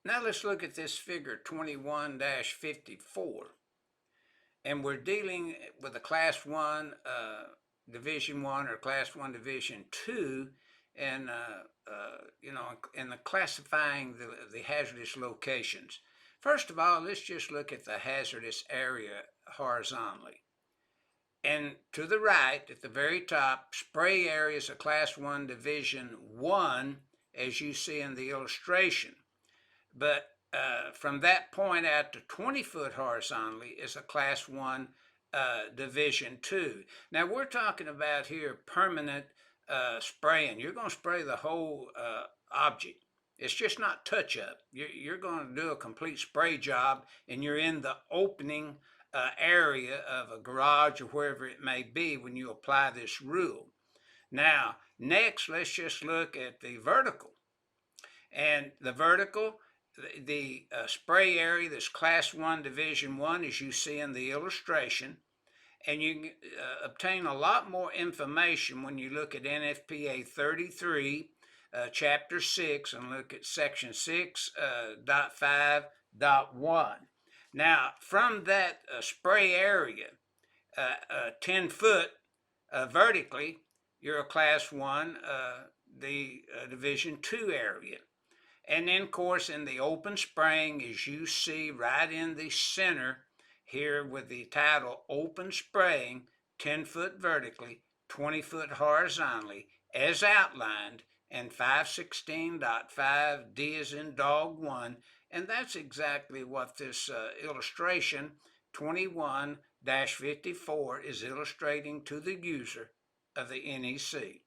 Now let's look at this figure 21-54. And we're dealing with a Class 1, Division 1 or Class 1 Division 2, and in the classifying the hazardous locations. First of all, let's just look at the hazardous area horizontally. And to the right, at the very top, spray area is a Class 1 Division 1, as you see in the illustration. But from that point out to 20 foot horizontally is a Class 1 Division 2. Now we're talking about here permanent spraying. You're going to spray the whole object. It's just not touch-up. You're going to do a complete spray job, and you're in the opening area of a garage or wherever it may be when you apply this rule. Now, next, let's just look at the vertical. And the vertical, the spray area that's Class 1 Division 1, as you see in the illustration. And you can obtain a lot more information when you look at NFPA 33, Chapter 6, and look at Section 6.5.1. Now, from that spray area, 10 foot vertically, you're a Class 1, Division 2 area. And then, of course, in the open spraying, as you see right in the center here with the title Open Spraying, 10 foot vertically, 20 foot horizontally, as outlined in 516.5D as in dog 1. And that's exactly what this illustration 21-54 is illustrating to the user of the NEC.